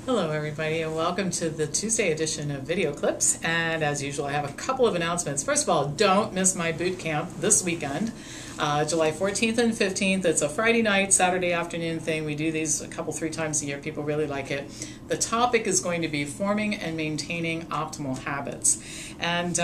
Hello everybody, and welcome to the Tuesday edition of Video Clips. And as usual, I have a couple of announcements. First of all, don't miss my boot camp this weekend, July 14th and 15th. It's a Friday night, Saturday afternoon thing. We do these three times a year. People really like it. The topic is going to be forming and maintaining optimal habits. And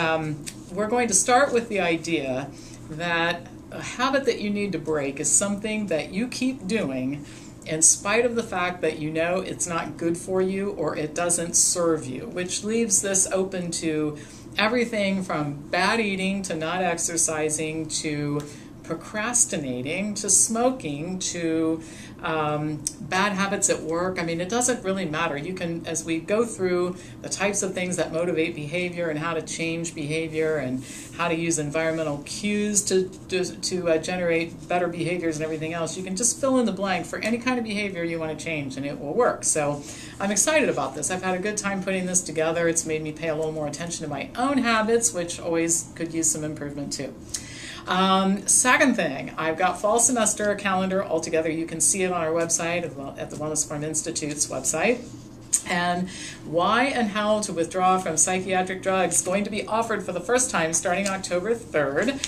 we're going to start with the idea that a habit that you need to break is something that you keep doing in spite of the fact that you know it's not good for you or it doesn't serve you, which leaves this open to everything from bad eating to not exercising to procrastinating to smoking to bad habits at work. I mean, it doesn't really matter. You can, as we go through the types of things that motivate behavior and how to change behavior and how to use environmental cues to generate better behaviors and everything else, you can just fill in the blank for any kind of behavior you want to change and it will work. So I'm excited about this. I've had a good time putting this together. It's made me pay a little more attention to my own habits, which always could use some improvement too. Second thing, I've got fall semester calendar all together. You can see it on our website at the Wellness Farm Institute's website. And why and how to withdraw from psychiatric drugs is going to be offered for the first time starting October 3rd.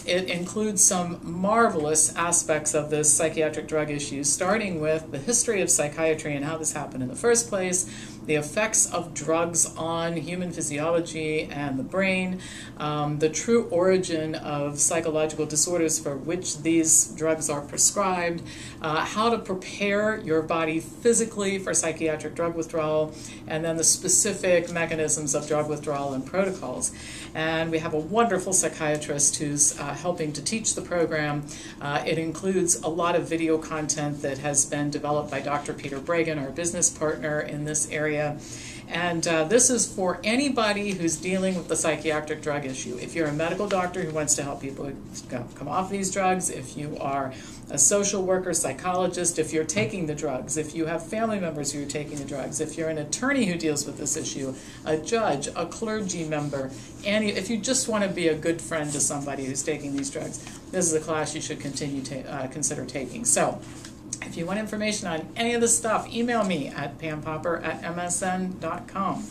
It includes some marvelous aspects of this psychiatric drug issue, starting with the history of psychiatry and how this happened in the first place, the effects of drugs on human physiology and the brain, the true origin of psychological disorders for which these drugs are prescribed, how to prepare your body physically for psychiatric drug withdrawal, and then the specific mechanisms of drug withdrawal and protocols. And we have a wonderful psychiatrist who's helping to teach the program. It includes a lot of video content that has been developed by Dr. Peter Bregan, our business partner in this area. And this is for anybody who's dealing with the psychiatric drug issue. If you're a medical doctor who wants to help people come off these drugs, if you are a social worker, psychologist, if you're taking the drugs, if you have family members who are taking the drugs, if you're an attorney who deals with this issue, a judge, a clergy member, if you just want to be a good friend to somebody who's taking these drugs, this is a class you should continue to consider taking. So, if you want information on any of this stuff, email me at pampopper@msn.com.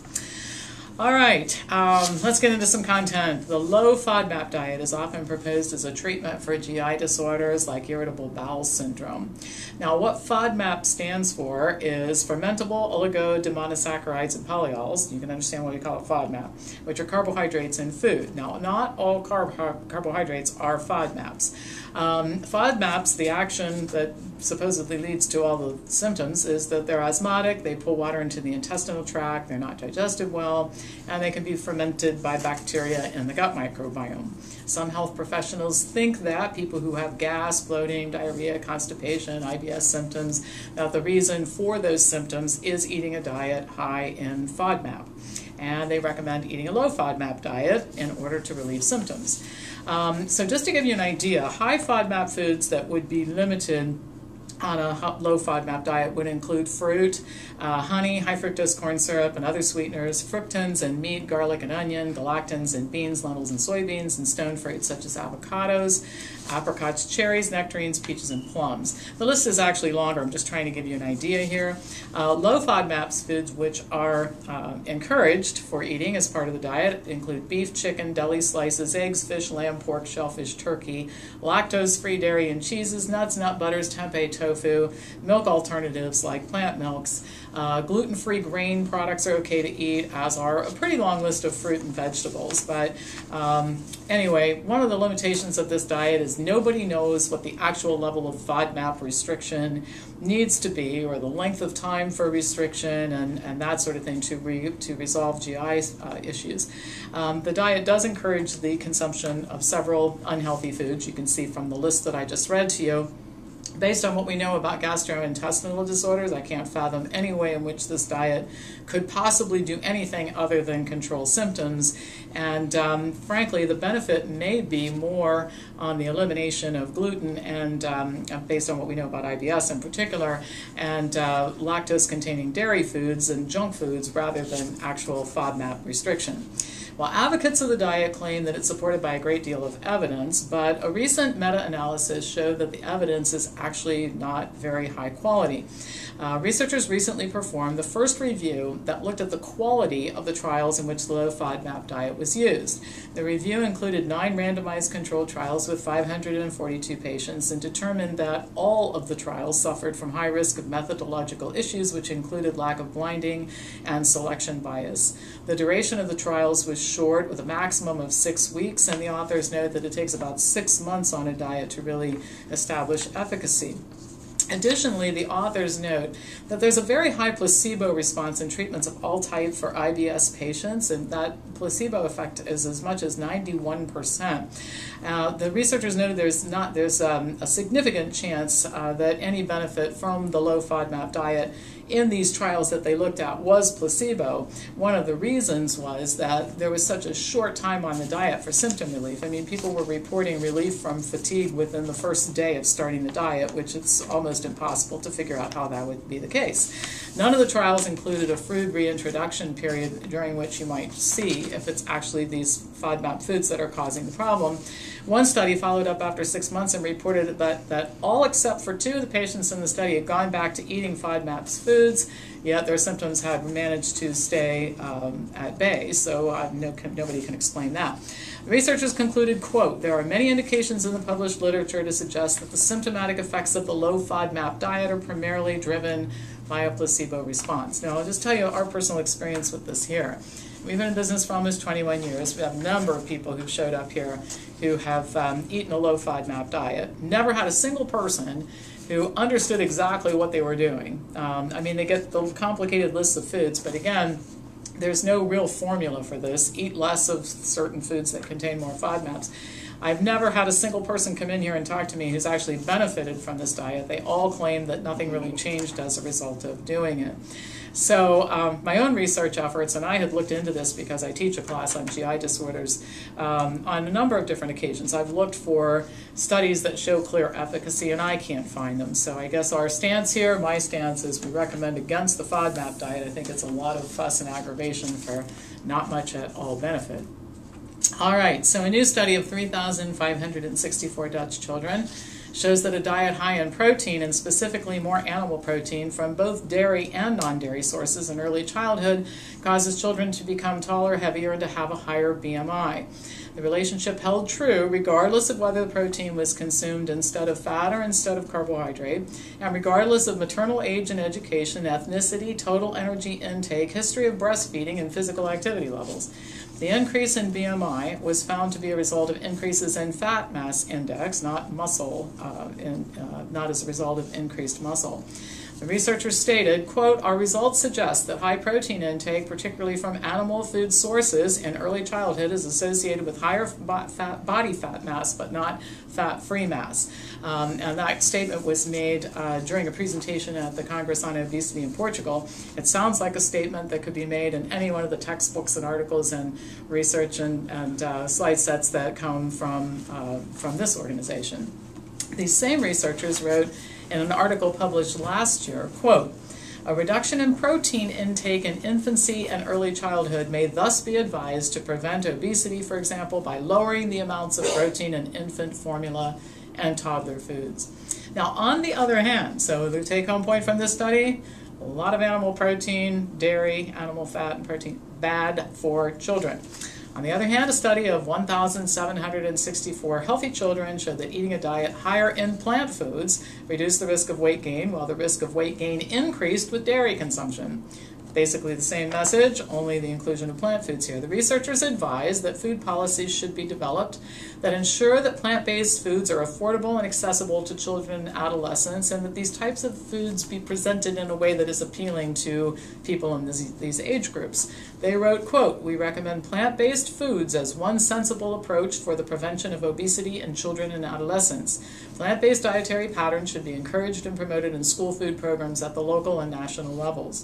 All right, let's get into some content. The Low FODMAP diet is often proposed as a treatment for GI disorders like irritable bowel syndrome. Now, what FODMAP stands for is fermentable oligomonosaccharides and polyols. You can understand why we call it FODMAP, which are carbohydrates in food. Now, not all carbohydrates are FODMAPs. FODMAPs, the action that supposedly leads to all the symptoms is that they're osmotic, they pull water into the intestinal tract, they're not digested well, and they can be fermented by bacteria in the gut microbiome. Some health professionals think that people who have gas, bloating, diarrhea, constipation, IBS symptoms, that the reason for those symptoms is eating a diet high in FODMAP. And they recommend eating a low FODMAP diet in order to relieve symptoms. So just to give you an idea, high FODMAP foods that would be limited on a low FODMAP diet would include fruit, honey, high fructose corn syrup, and other sweeteners, fructans in meat, garlic, and onion, galactans in beans, lentils, and soybeans, and stone fruits such as avocados, apricots, cherries, nectarines, peaches, and plums. The list is actually longer. I'm just trying to give you an idea here. Low FODMAP foods which are encouraged for eating as part of the diet include beef, chicken, deli slices, eggs, fish, lamb, pork, shellfish, turkey, lactose-free dairy and cheeses, nuts, nut butters, tempeh, tofu, milk alternatives like plant milks. Gluten-free grain products are okay to eat, as are a pretty long list of fruit and vegetables. But anyway, one of the limitations of this diet is nobody knows what the actual level of FODMAP restriction needs to be, or the length of time for restriction, and that sort of thing to resolve GI issues. The diet does encourage the consumption of several unhealthy foods. You can see from the list that I just read to you. Based on what we know about gastrointestinal disorders, I can't fathom any way in which this diet could possibly do anything other than control symptoms. And frankly, the benefit may be more on the elimination of gluten and based on what we know about IBS in particular, and lactose-containing dairy foods and junk foods rather than actual FODMAP restriction. Well, advocates of the diet claim that it's supported by a great deal of evidence, but a recent meta-analysis showed that the evidence is actually not very high quality. Researchers recently performed the first review that looked at the quality of the trials in which the low FODMAP diet was used. The review included 9 randomized controlled trials with 542 patients and determined that all of the trials suffered from high risk of methodological issues, which included lack of blinding and selection bias. The duration of the trials was short, with a maximum of 6 weeks, and the authors note that it takes about 6 months on a diet to really establish efficacy. Additionally, the authors note that there's a very high placebo response in treatments of all types for IBS patients, and that placebo effect is as much as 91%. The researchers noted there's a significant chance that any benefit from the low FODMAP diet in these trials that they looked at was placebo. One of the reasons was that there was such a short time on the diet for symptom relief. I mean, people were reporting relief from fatigue within the first day of starting the diet, which it's almost impossible to figure out how that would be the case. None of the trials included a food reintroduction period during which you might see if it's actually these FODMAP foods that are causing the problem. One study followed up after 6 months and reported that all except for 2 of the patients in the study had gone back to eating FODMAP's foods, yet their symptoms had managed to stay at bay, so nobody can explain that. The researchers concluded, quote, "There are many indications in the published literature to suggest that the symptomatic effects of the low FODMAP diet are primarily driven by a placebo response." Now, I'll just tell you our personal experience with this here. We've been in business for almost 21 years. We have a number of people who've showed up here who have eaten a low FODMAP diet. Never had a single person who understood exactly what they were doing. I mean, they get the complicated lists of foods, but again, there's no real formula for this. Eat less of certain foods that contain more FODMAPs. I've never had a single person come in here and talk to me who's actually benefited from this diet. They all claim that nothing really changed as a result of doing it. So my own research efforts, and I had looked into this because I teach a class on GI disorders on a number of different occasions. I've looked for studies that show clear efficacy, and I can't find them. So I guess our stance here, my stance, is we recommend against the FODMAP diet. I think it's a lot of fuss and aggravation for not much at all benefit. All right, so a new study of 3,564 Dutch children shows that a diet high in protein, and specifically more animal protein from both dairy and non-dairy sources in early childhood, causes children to become taller, heavier, and to have a higher BMI. The relationship held true regardless of whether the protein was consumed instead of fat or instead of carbohydrate, and regardless of maternal age and education, ethnicity, total energy intake, history of breastfeeding, and physical activity levels. The increase in BMI was found to be a result of increases in fat mass index, not muscle, not as a result of increased muscle. The researchers stated, quote, "Our results suggest that high protein intake, particularly from animal food sources in early childhood, is associated with higher body fat mass, but not fat-free mass." And that statement was made during a presentation at the Congress on Obesity in Portugal. It sounds like a statement that could be made in any one of the textbooks and articles and research and slide sets that come from this organization. These same researchers wrote in an article published last year, quote, "A reduction in protein intake in infancy and early childhood may thus be advised to prevent obesity, for example, by lowering the amounts of protein in infant formula and toddler foods." Now, on the other hand, so the take-home point from this study, a lot of animal protein, dairy, animal fat, and protein, bad for children. On the other hand, a study of 1,764 healthy children showed that eating a diet higher in plant foods reduced the risk of weight gain, while the risk of weight gain increased with dairy consumption. Basically the same message, only the inclusion of plant foods here. The researchers advise that food policies should be developed that ensure that plant-based foods are affordable and accessible to children and adolescents, and that these types of foods be presented in a way that is appealing to people in these age groups. They wrote, quote, "We recommend plant-based foods as one sensible approach for the prevention of obesity in children and adolescents. Plant-based dietary patterns should be encouraged and promoted in school food programs at the local and national levels."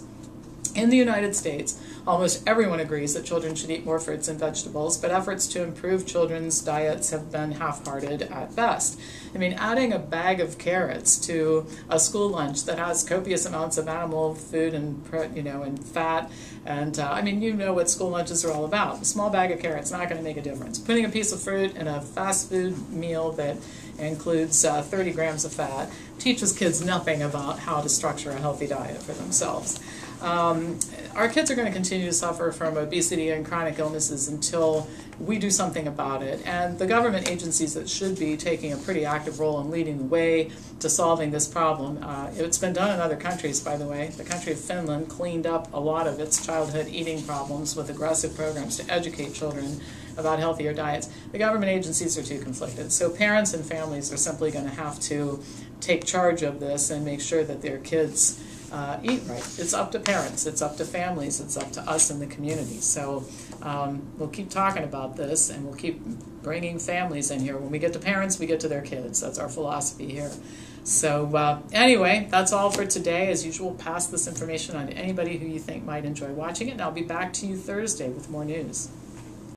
In the United States, almost everyone agrees that children should eat more fruits and vegetables, but efforts to improve children's diets have been half-hearted at best. I mean, adding a bag of carrots to a school lunch that has copious amounts of animal food and and fat, and I mean, you know what school lunches are all about. A small bag of carrots not going to make a difference. Putting a piece of fruit in a fast food meal that includes 30 grams of fat teaches kids nothing about how to structure a healthy diet for themselves. Our kids are going to continue to suffer from obesity and chronic illnesses until we do something about it. And the government agencies that should be taking a pretty active role in leading the way to solving this problem. It's been done in other countries, by the way. The country of Finland cleaned up a lot of its childhood eating problems with aggressive programs to educate children about healthier diets. The government agencies are too conflicted. So parents and families are simply going to have to take charge of this and make sure that their kids eat right. It's up to parents, it's up to families, it's up to us in the community. So we'll keep talking about this, and we'll keep bringing families in here. When we get to parents, we get to their kids. That's our philosophy here. So anyway, that's all for today. As usual, pass this information on to anybody who you think might enjoy watching it, and I'll be back to you Thursday with more news.